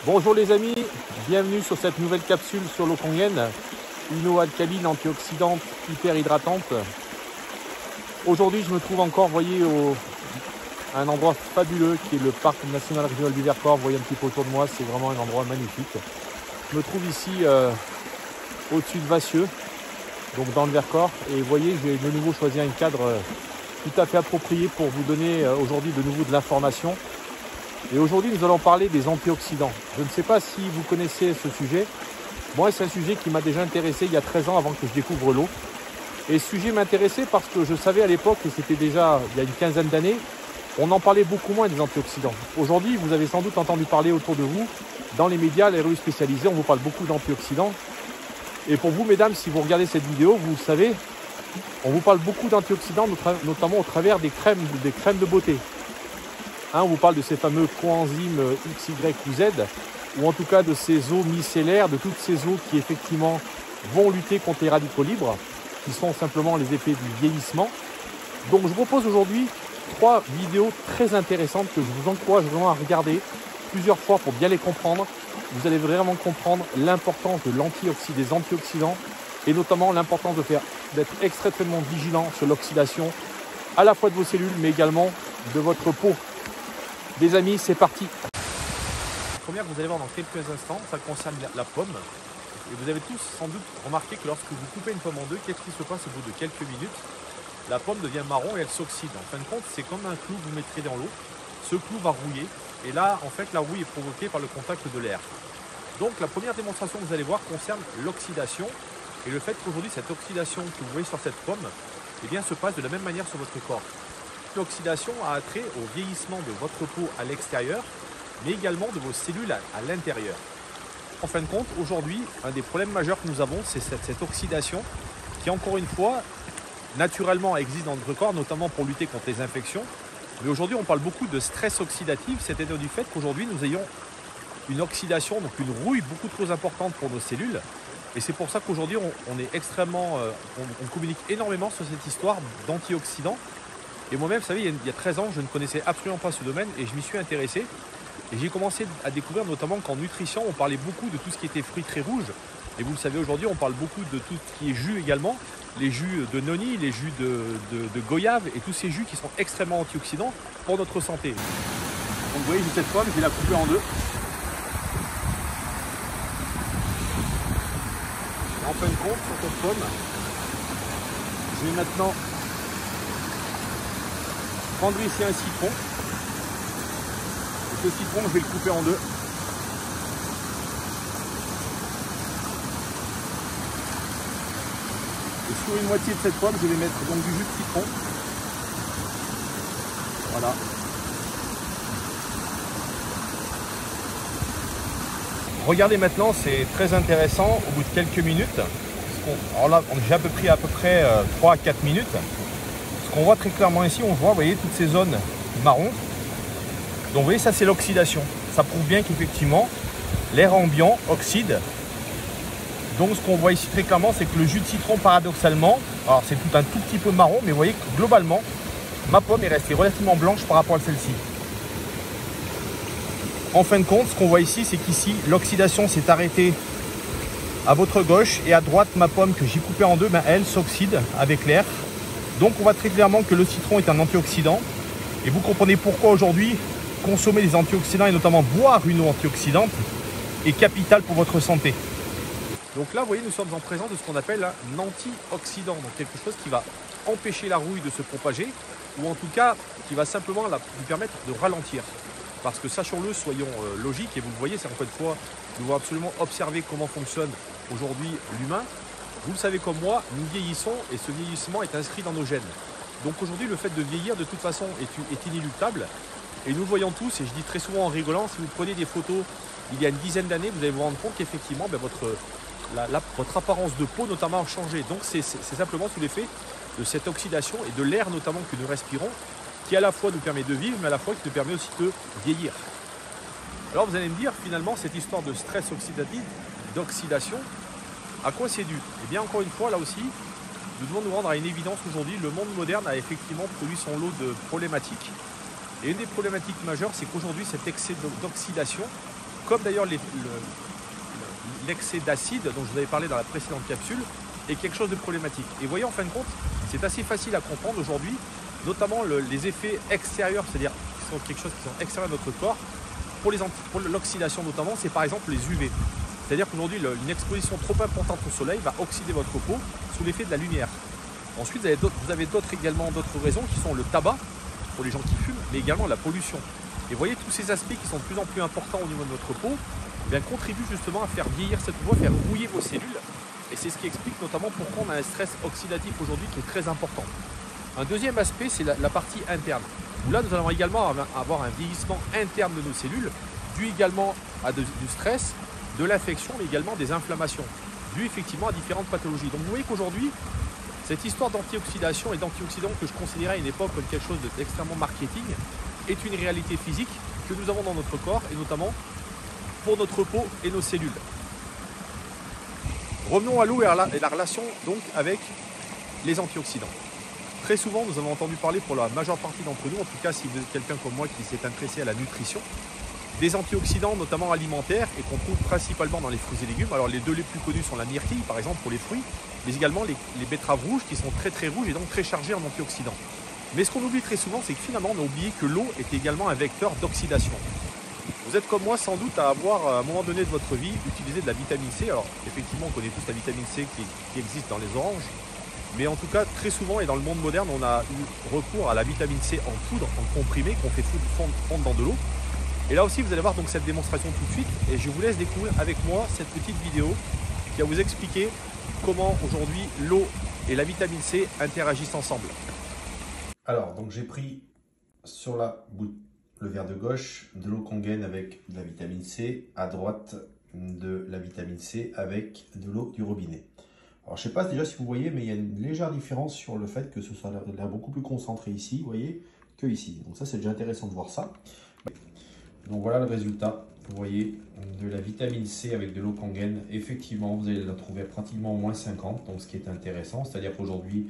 Bonjour les amis, bienvenue sur cette nouvelle capsule sur l'eau kangen, une eau alcaline antioxydante hyper hydratante. Aujourd'hui je me trouve encore, voyez, à un endroit fabuleux qui est le parc national régional du Vercors. Vous voyez un petit peu autour de moi, c'est vraiment un endroit magnifique. Je me trouve ici au-dessus de Vassieux, donc dans le Vercors, et vous voyez, j'ai de nouveau choisi un cadre tout à fait approprié pour vous donner aujourd'hui de nouveau de l'information. Et aujourd'hui, nous allons parler des antioxydants. Je ne sais pas si vous connaissez ce sujet. Moi, c'est un sujet qui m'a déjà intéressé il y a 13 ans avant que je découvre l'eau. Et ce sujet m'intéressait parce que je savais à l'époque, et c'était déjà il y a une quinzaine d'années, on en parlait beaucoup moins des antioxydants. Aujourd'hui, vous avez sans doute entendu parler autour de vous, dans les médias, les revues spécialisées, on vous parle beaucoup d'antioxydants. Et pour vous, mesdames, si vous regardez cette vidéo, vous le savez, on vous parle beaucoup d'antioxydants, notamment au travers des crèmes de beauté. On vous parle de ces fameux coenzymes X, Y ou Z, ou en tout cas de ces eaux micellaires, de toutes ces eaux qui effectivement vont lutter contre les radicaux libres, qui sont simplement les effets du vieillissement. Donc je vous propose aujourd'hui 3 vidéos très intéressantes que je vous encourage vraiment à regarder plusieurs fois pour bien les comprendre. Vous allez vraiment comprendre l'importance de des antioxydants et notamment l'importance d'être extrêmement vigilant sur l'oxydation à la fois de vos cellules mais également de votre peau. Les amis, c'est parti. La première que vous allez voir dans quelques instants, ça concerne la pomme. Et vous avez tous sans doute remarqué que lorsque vous coupez une pomme en deux, qu'est-ce qui se passe au bout de quelques minutes? La pomme devient marron et elle s'oxyde. En fin de compte, c'est comme un clou que vous mettrez dans l'eau. Ce clou va rouiller. Et là, en fait, la rouille est provoquée par le contact de l'air. Donc, la première démonstration que vous allez voir concerne l'oxydation. Et le fait qu'aujourd'hui, cette oxydation que vous voyez sur cette pomme, eh bien, se passe de la même manière sur votre corps. L'oxydation a attrait au vieillissement de votre peau à l'extérieur, mais également de vos cellules à l'intérieur. En fin de compte, aujourd'hui, un des problèmes majeurs que nous avons, c'est cette oxydation qui, encore une fois, naturellement existe dans notre corps, notamment pour lutter contre les infections. Mais aujourd'hui, on parle beaucoup de stress oxydatif, c'est-à-dire du fait qu'aujourd'hui, nous ayons une oxydation, donc une rouille beaucoup trop importante pour nos cellules. Et c'est pour ça qu'aujourd'hui, on est extrêmement, on communique énormément sur cette histoire d'antioxydants. Et moi-même, vous savez, il y a 13 ans, je ne connaissais absolument pas ce domaine et je m'y suis intéressé. Et j'ai commencé à découvrir notamment qu'en nutrition, on parlait beaucoup de tout ce qui était fruits très rouges. Et vous le savez, aujourd'hui, on parle beaucoup de tout ce qui est jus également. Les jus de noni, les jus de goyave et tous ces jus qui sont extrêmement antioxydants pour notre santé. Donc vous voyez, j'ai cette pomme, je vais la couper en deux. Et en fin de compte, sur cette pomme, je vais maintenant prendre ici un citron. Et ce citron, je vais le couper en deux. Et sur une moitié de cette pomme, je vais mettre donc du jus de citron. Voilà. Regardez maintenant, c'est très intéressant au bout de quelques minutes. Alors là, j'ai à peu près 3 à 4 minutes. On voit très clairement ici, on voit, vous voyez, toutes ces zones marron. Donc vous voyez, ça c'est l'oxydation. Ça prouve bien qu'effectivement, l'air ambiant oxyde. Donc ce qu'on voit ici très clairement, c'est que le jus de citron, paradoxalement, alors c'est tout un tout petit peu marron, mais vous voyez que globalement, ma pomme est restée relativement blanche par rapport à celle-ci. En fin de compte, ce qu'on voit ici, c'est qu'ici, l'oxydation s'est arrêtée à votre gauche et à droite, ma pomme que j'ai coupée en deux, ben, elle s'oxyde avec l'air. Donc on voit très clairement que le citron est un antioxydant et vous comprenez pourquoi aujourd'hui consommer des antioxydants et notamment boire une eau antioxydante est capital pour votre santé. Donc là vous voyez, nous sommes en présence de ce qu'on appelle un antioxydant, donc quelque chose qui va empêcher la rouille de se propager ou en tout cas qui va simplement lui permettre de ralentir. Parce que sachons-le, soyons logiques et vous le voyez, c'est encore une fois, nous devons absolument observer comment fonctionne aujourd'hui l'humain. Vous le savez comme moi, nous vieillissons et ce vieillissement est inscrit dans nos gènes. Donc aujourd'hui, le fait de vieillir de toute façon est inéluctable. Et nous le voyons tous, et je dis très souvent en rigolant, si vous prenez des photos il y a une dizaine d'années, vous allez vous rendre compte qu'effectivement, votre apparence de peau notamment a changé. Donc c'est simplement sous l'effet de cette oxydation et de l'air notamment que nous respirons, qui à la fois nous permet de vivre, mais à la fois qui nous permet aussi de vieillir. Alors vous allez me dire, finalement, cette histoire de stress oxydatif, d'oxydation, à quoi c'est dû? Eh bien, encore une fois, là aussi, nous devons nous rendre à une évidence aujourd'hui. Le monde moderne a effectivement produit son lot de problématiques. Et une des problématiques majeures, c'est qu'aujourd'hui, cet excès d'oxydation comme d'ailleurs l'excès d'acide dont je vous avais parlé dans la précédente capsule, est quelque chose de problématique. Et vous voyez, en fin de compte, c'est assez facile à comprendre aujourd'hui, notamment les effets extérieurs, c'est-à-dire qui sont quelque chose qui sont extérieurs de notre corps, pour l'oxydation notamment, c'est par exemple les UV. C'est-à-dire qu'aujourd'hui, une exposition trop importante au soleil va oxyder votre peau sous l'effet de la lumière. Ensuite, vous avez également d'autres raisons qui sont le tabac, pour les gens qui fument, mais également la pollution. Et vous voyez, tous ces aspects qui sont de plus en plus importants au niveau de notre peau, eh bien, contribuent justement à faire vieillir cette peau, à faire rouiller vos cellules. Et c'est ce qui explique notamment pourquoi on a un stress oxydatif aujourd'hui qui est très important. Un deuxième aspect, c'est la partie interne. Où là, nous allons également avoir un vieillissement interne de nos cellules, dû également à du stress, de l'infection, mais également des inflammations, dû effectivement à différentes pathologies. Donc vous voyez qu'aujourd'hui, cette histoire d'antioxydation et d'antioxydants que je considérais à une époque comme quelque chose d'extrêmement marketing, est une réalité physique que nous avons dans notre corps, et notamment pour notre peau et nos cellules. Revenons à l'eau et à la relation donc avec les antioxydants. Très souvent, nous avons entendu parler pour la majeure partie d'entre nous, en tout cas si vous êtes quelqu'un comme moi qui s'est intéressé à la nutrition, des antioxydants notamment alimentaires et qu'on trouve principalement dans les fruits et légumes. Alors les deux les plus connus sont la myrtille par exemple pour les fruits, mais également les betteraves rouges qui sont très rouges et donc très chargées en antioxydants. Mais ce qu'on oublie très souvent, c'est que finalement on a oublié que l'eau est également un vecteur d'oxydation. Vous êtes comme moi sans doute à avoir à un moment donné de votre vie utilisé de la vitamine C. Alors effectivement on connaît tous la vitamine C qui existe dans les oranges, mais en tout cas très souvent et dans le monde moderne on a eu recours à la vitamine C en poudre, en comprimé qu'on fait fondre dans de l'eau. Et là aussi vous allez voir donc cette démonstration tout de suite et je vous laisse découvrir avec moi cette petite vidéo qui va vous expliquer comment aujourd'hui l'eau et la vitamine C interagissent ensemble. Alors donc j'ai pris sur le verre de gauche de l'eau Kangen avec de la vitamine C, à droite de la vitamine C avec de l'eau du robinet. Alors je ne sais pas déjà si vous voyez, mais il y a une légère différence sur le fait que ce soit l'air beaucoup plus concentré ici, vous voyez, que ici. Donc ça c'est déjà intéressant de voir ça. Donc voilà le résultat, vous voyez, de la vitamine C avec de l'eau Kangen. Effectivement, vous allez la trouver pratiquement moins 50, donc ce qui est intéressant. C'est-à-dire qu'aujourd'hui,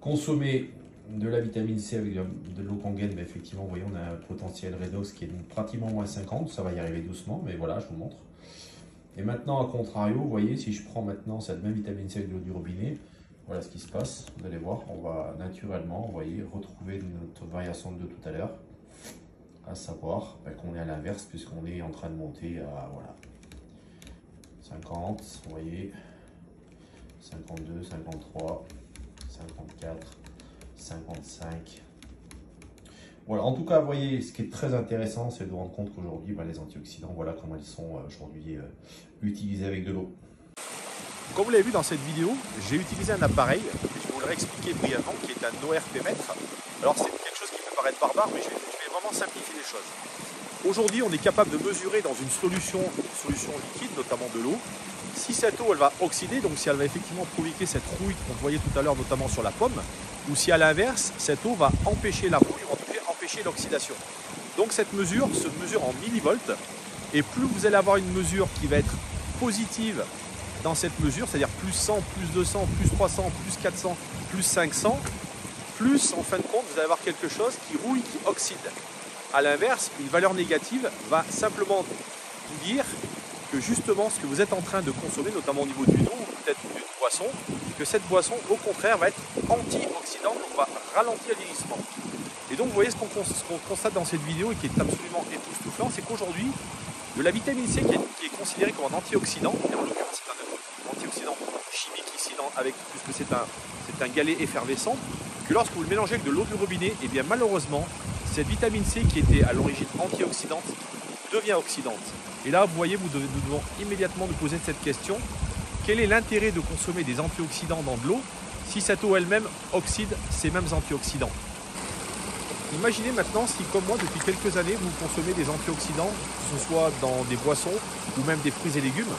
consommer de la vitamine C avec de l'eau Kangen, ben effectivement, vous voyez, on a un potentiel redox qui est donc pratiquement moins 50. Ça va y arriver doucement, mais voilà, je vous montre. Et maintenant, à contrario, vous voyez, si je prends maintenant cette même vitamine C avec de l'eau du robinet, voilà ce qui se passe. Vous allez voir, on va naturellement, vous voyez, retrouver notre variation de tout à l'heure. À savoir qu'on est à l'inverse puisqu'on est en train de monter à voilà, 50, vous voyez, 52, 53, 54, 55. Voilà, en tout cas, vous voyez, ce qui est très intéressant, c'est de vous rendre compte qu'aujourd'hui, les antioxydants, voilà comment ils sont aujourd'hui utilisés avec de l'eau. Comme vous l'avez vu dans cette vidéo, j'ai utilisé un appareil, je vous l'ai expliqué brièvement, qui est un ORP mètre. Alors c'est quelque chose qui peut paraître barbare, mais je vais vraiment simplifier les choses. Aujourd'hui, on est capable de mesurer dans une solution liquide, notamment de l'eau, si cette eau elle va oxyder, donc si elle va effectivement provoquer cette rouille qu'on voyait tout à l'heure, notamment sur la pomme, ou si à l'inverse, cette eau va empêcher la rouille, ou en tout cas empêcher l'oxydation. Donc cette mesure se mesure en millivolts, et plus vous allez avoir une mesure qui va être positive dans cette mesure, c'est-à-dire plus 100, plus 200, plus 300, plus 400, plus 500, plus en fin de compte, vous allez avoir quelque chose qui rouille, qui oxyde. A l'inverse, une valeur négative va simplement vous dire que justement ce que vous êtes en train de consommer, notamment au niveau d'une eau ou peut-être d'une boisson, que cette boisson au contraire va être antioxydante, donc va ralentir le vieillissement. Et donc vous voyez ce qu'on constate dans cette vidéo et qui est absolument époustouflant, c'est qu'aujourd'hui, de la vitamine C qui est considérée comme un antioxydant, et en l'occurrence c'est un antioxydant chimique ici, puisque c'est un galet effervescent, que lorsque vous le mélangez avec de l'eau du robinet, et bien malheureusement, cette vitamine C qui était à l'origine antioxydante devient oxydante. Et là, vous voyez, nous devons immédiatement nous poser cette question. Quel est l'intérêt de consommer des antioxydants dans de l'eau si cette eau elle-même oxyde ces mêmes antioxydants? Imaginez maintenant si, comme moi, depuis quelques années, vous consommez des antioxydants, que ce soit dans des boissons ou même des fruits et légumes.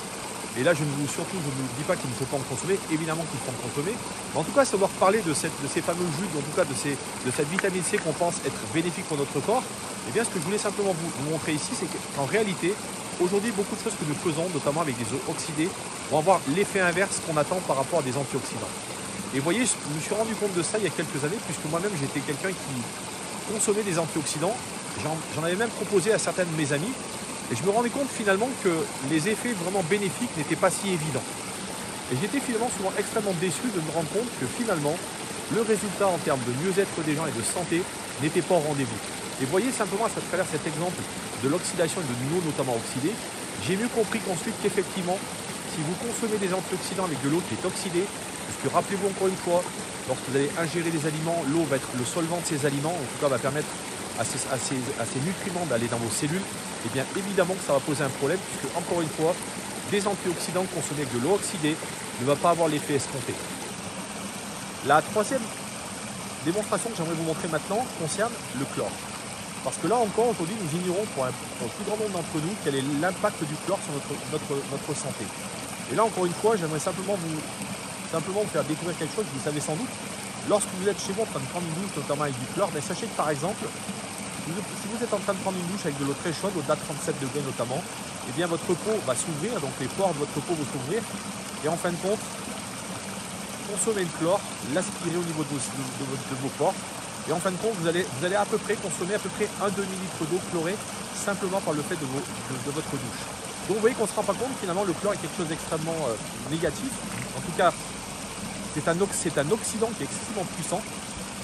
Et là, je ne vous dis pas qu'il ne faut pas en consommer, évidemment qu'il faut en consommer. Mais en tout cas, savoir parler de ces fameux jus, en tout cas de cette vitamine C qu'on pense être bénéfique pour notre corps, eh bien, ce que je voulais simplement vous montrer ici, c'est qu'en réalité, aujourd'hui, beaucoup de choses que nous faisons, notamment avec des eaux oxydées, vont avoir l'effet inverse qu'on attend par rapport à des antioxydants. Et vous voyez, je me suis rendu compte de ça il y a quelques années, puisque moi-même, j'étais quelqu'un qui consommait des antioxydants. J'en avais même proposé à certains de mes amis. Et je me rendais compte finalement que les effets vraiment bénéfiques n'étaient pas si évidents. Et j'étais finalement souvent extrêmement déçu de me rendre compte que finalement, le résultat en termes de mieux-être des gens et de santé n'était pas au rendez-vous. Et vous voyez simplement à travers cet exemple de l'oxydation et de l'eau notamment oxydée, j'ai mieux compris qu'ensuite qu'effectivement, si vous consommez des antioxydants avec de l'eau qui est oxydée, puisque rappelez-vous encore une fois, lorsque vous allez ingérer des aliments, l'eau va être le solvant de ces aliments, en tout cas va permettre à ces nutriments d'aller dans vos cellules, et bien évidemment que ça va poser un problème, puisque encore une fois, des antioxydants consommés avec de l'eau oxydée ne va pas avoir l'effet escompté. La troisième démonstration que j'aimerais vous montrer maintenant concerne le chlore. Parce que là encore, aujourd'hui, nous ignorons pour le plus grand nombre d'entre nous quel est l'impact du chlore sur notre santé. Et là, encore une fois, j'aimerais simplement vous faire découvrir quelque chose que vous savez sans doute. Lorsque vous êtes chez vous en train de prendre une douche, notamment avec du chlore, mais sachez que par exemple, si vous êtes en train de prendre une douche avec de l'eau très chaude, au-delà de 37 degrés notamment, eh bien votre peau va s'ouvrir, donc les pores de votre peau vont s'ouvrir. Et en fin de compte, consommer le chlore, l'aspirer au niveau de vos pores. Et en fin de compte, vous allez à peu près consommer à peu près un demi-litre d'eau chlorée simplement par le fait de votre douche. Donc vous voyez qu'on ne se rend pas compte finalement le chlore est quelque chose d'extrêmement négatif. En tout cas, c'est un oxydant qui est excessivement puissant.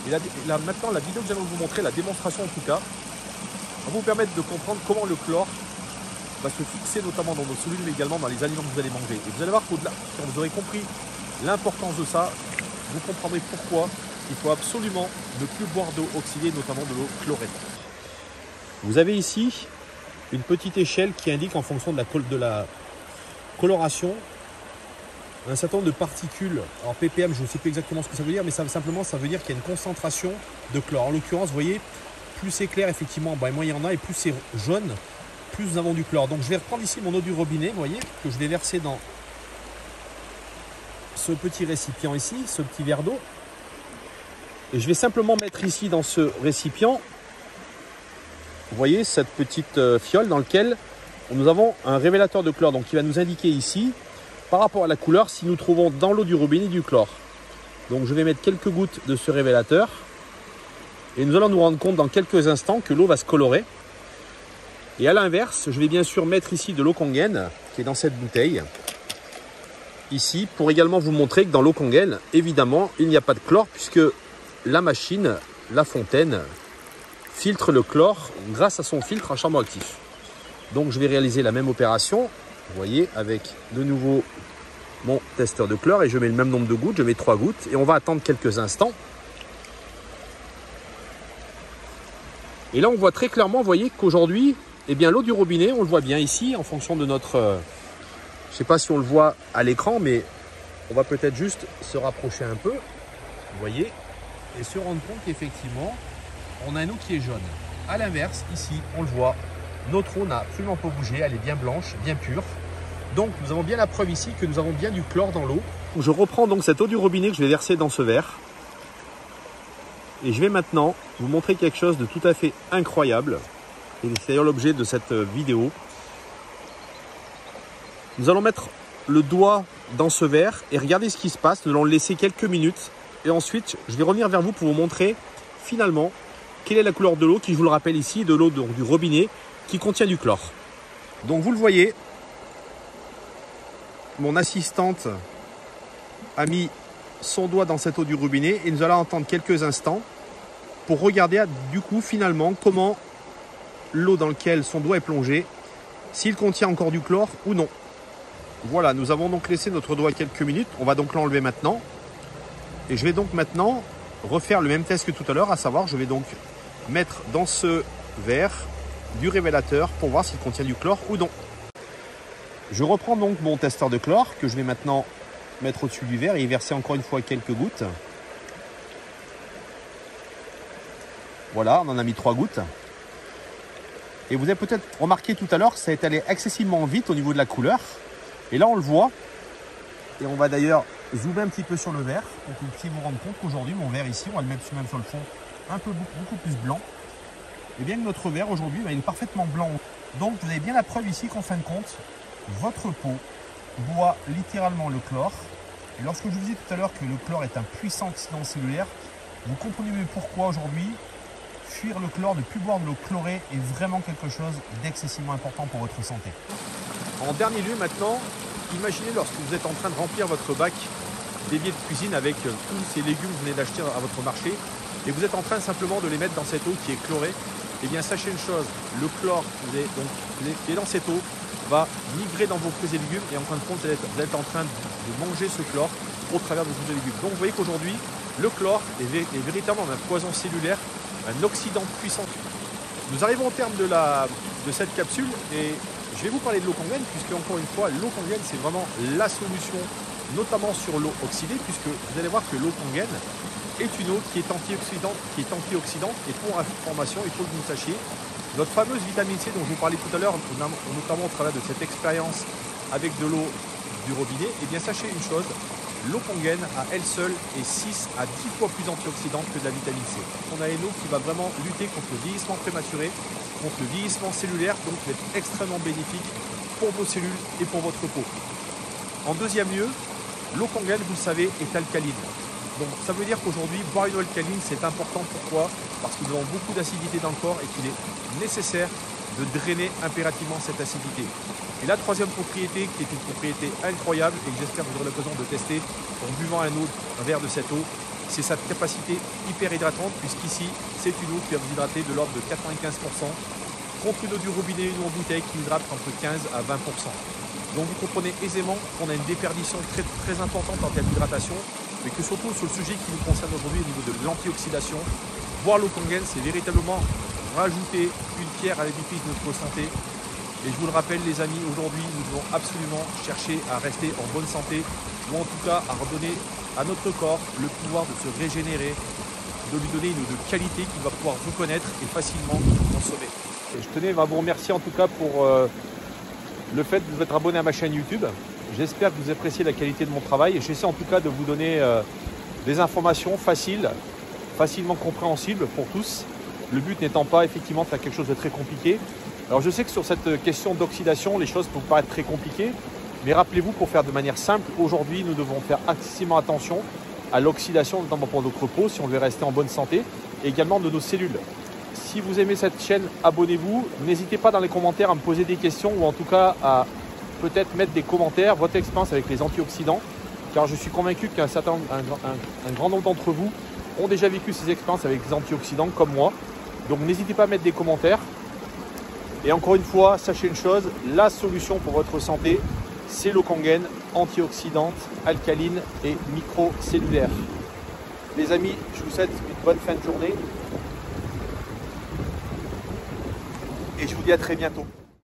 Et là, maintenant, la vidéo que j'aimerais vous montrer, la démonstration en tout cas, va vous permettre de comprendre comment le chlore va se fixer notamment dans nos cellules, mais également dans les aliments que vous allez manger. Et vous allez voir qu'au-delà, quand vous aurez compris l'importance de ça, vous comprendrez pourquoi il faut absolument ne plus boire d'eau oxydée, notamment de l'eau chlorée. Vous avez ici une petite échelle qui indique en fonction de la coloration un certain nombre de particules. Alors ppm, je ne sais plus exactement ce que ça veut dire, mais ça veut dire qu'il y a une concentration de chlore. En l'occurrence, vous voyez, plus c'est clair, effectivement, moins il y en a, et plus c'est jaune, plus nous avons du chlore. Donc je vais reprendre ici mon eau du robinet, vous voyez, que je vais verser dans ce petit récipient ici, ce petit verre d'eau. Et je vais simplement mettre ici dans ce récipient, vous voyez, cette petite fiole dans laquelle nous avons un révélateur de chlore, donc qui va nous indiquer ici, par rapport à la couleur, si nous trouvons dans l'eau du robinet du chlore. Donc je vais mettre quelques gouttes de ce révélateur et nous allons nous rendre compte dans quelques instants que l'eau va se colorer. Et à l'inverse, je vais bien sûr mettre ici de l'eau Kangen qui est dans cette bouteille, ici, pour également vous montrer que dans l'eau Kangen, évidemment, il n'y a pas de chlore puisque la machine, la fontaine, filtre le chlore grâce à son filtre à charbon actif. Donc je vais réaliser la même opération, vous voyez, avec de nouveau mon testeur de chlore et je mets le même nombre de gouttes, je mets 3 gouttes et on va attendre quelques instants. Et là on voit très clairement, vous voyez qu'aujourd'hui, eh bien l'eau du robinet, on le voit bien ici en fonction de notre, je ne sais pas si on le voit à l'écran, mais on va peut-être juste se rapprocher un peu, vous voyez, et se rendre compte qu'effectivement, on a une eau qui est jaune. À l'inverse, ici, on le voit, notre eau n'a absolument pas bougé, elle est bien blanche, bien pure. Donc, nous avons bien la preuve ici que nous avons bien du chlore dans l'eau. Je reprends donc cette eau du robinet que je vais verser dans ce verre. Et je vais maintenant vous montrer quelque chose de tout à fait incroyable. Et c'est d'ailleurs l'objet de cette vidéo. Nous allons mettre le doigt dans ce verre et regardez ce qui se passe. Nous allons le laisser quelques minutes. Et ensuite, je vais revenir vers vous pour vous montrer finalement quelle est la couleur de l'eau qui, je vous le rappelle ici, de l'eau du robinet qui contient du chlore. Donc vous le voyez, mon assistante a mis son doigt dans cette eau du robinet et nous allons attendre quelques instants pour regarder du coup finalement comment l'eau dans laquelle son doigt est plongé, s'il contient encore du chlore ou non. Voilà, nous avons donc laissé notre doigt quelques minutes, on va donc l'enlever maintenant. Et je vais donc maintenant refaire le même test que tout à l'heure, à savoir je vais donc mettre dans ce verre du révélateur pour voir s'il contient du chlore ou non. Je reprends donc mon testeur de chlore que je vais maintenant mettre au-dessus du verre et y verser encore une fois quelques gouttes. Voilà, on en a mis 3 gouttes. Et vous avez peut-être remarqué tout à l'heure que ça est allé excessivement vite au niveau de la couleur. Et là on le voit, et on va d'ailleurs zoomer un petit peu sur le verre pour que vous puissiez vous rendre compte qu'aujourd'hui mon verre ici, on va le mettre même sur le fond un peu beaucoup plus blanc. Et bien que notre verre aujourd'hui, il est parfaitement blanc. Donc vous avez bien la preuve ici qu'en fin de compte, votre peau boit littéralement le chlore. Et lorsque je vous disais tout à l'heure que le chlore est un puissant oxydant cellulaire, vous comprenez mieux pourquoi aujourd'hui, fuir le chlore, ne plus boire de l'eau chlorée est vraiment quelque chose d'excessivement important pour votre santé. En dernier lieu maintenant, imaginez lorsque vous êtes en train de remplir votre bac d'évier de cuisine avec tous ces légumes que vous venez d'acheter à votre marché et vous êtes en train simplement de les mettre dans cette eau qui est chlorée. Eh bien sachez une chose, le chlore qui est dans cette eau va migrer dans vos fruits et légumes et en fin de compte vous êtes en train de manger ce chlore au travers de vos fruits et légumes. Donc vous voyez qu'aujourd'hui le chlore est véritablement un poison cellulaire, un oxydant puissant. Nous arrivons au terme de cette capsule et je vais vous parler de l'eau Kangen puisque encore une fois l'eau Kangen c'est vraiment la solution notamment sur l'eau oxydée puisque vous allez voir que l'eau Kangen est une eau qui est antioxydante et pour information, il faut que vous le sachiez, notre fameuse vitamine C dont je vous parlais tout à l'heure, notamment au travers de cette expérience avec de l'eau du robinet, et bien sachez une chose, l'eau Kangen à elle seule est 6 à 10 fois plus antioxydante que de la vitamine C. On a une eau qui va vraiment lutter contre le vieillissement prématuré, contre le vieillissement cellulaire, donc elle est extrêmement bénéfique pour vos cellules et pour votre peau. En deuxième lieu, l'eau Kangen, vous le savez, est alcaline. Donc ça veut dire qu'aujourd'hui, boire une eau alcaline, c'est important. Pourquoi? Parce que nous avons beaucoup d'acidité dans le corps et qu'il est nécessaire de drainer impérativement cette acidité. Et la troisième propriété, qui est une propriété incroyable et que j'espère que vous aurez l'occasion de tester en buvant un verre de cette eau, c'est sa capacité hyper hydratante, puisqu'ici, c'est une eau qui va vous hydrater de l'ordre de 95%, contre une eau du robinet, une eau en bouteille qui hydrate entre 15 à 20%. Donc vous comprenez aisément qu'on a une déperdition très, très importante en termes d'hydratation, mais que surtout sur le sujet qui nous concerne aujourd'hui au niveau de l'antioxydation, boire l'eau Kangen, c'est véritablement rajouter une pierre à l'édifice de notre santé. Et je vous le rappelle les amis, aujourd'hui nous devons absolument chercher à rester en bonne santé, ou en tout cas à redonner à notre corps le pouvoir de se régénérer, de lui donner une eau de qualité qu'il va pouvoir reconnaître et facilement consommer. Et je tenais à vous remercier en tout cas pour le fait de vous être abonné à ma chaîne YouTube. J'espère que vous appréciez la qualité de mon travail et j'essaie en tout cas de vous donner des informations facilement compréhensibles pour tous. Le but n'étant pas effectivement de faire quelque chose de très compliqué. Alors je sais que sur cette question d'oxydation, les choses peuvent paraître très compliquées, mais rappelez-vous, pour faire de manière simple, aujourd'hui nous devons faire excessivement attention à l'oxydation, notamment pour notre peau, si on veut rester en bonne santé, et également de nos cellules. Si vous aimez cette chaîne, abonnez-vous. N'hésitez pas dans les commentaires à me poser des questions ou en tout cas à peut-être mettre des commentaires, votre expérience avec les antioxydants, car je suis convaincu qu'un grand nombre d'entre vous ont déjà vécu ces expériences avec les antioxydants comme moi. Donc n'hésitez pas à mettre des commentaires. Et encore une fois, sachez une chose, la solution pour votre santé, c'est l'eau Kangen, antioxydante, alcaline et microcellulaire. Les amis, je vous souhaite une bonne fin de journée. Et je vous dis à très bientôt.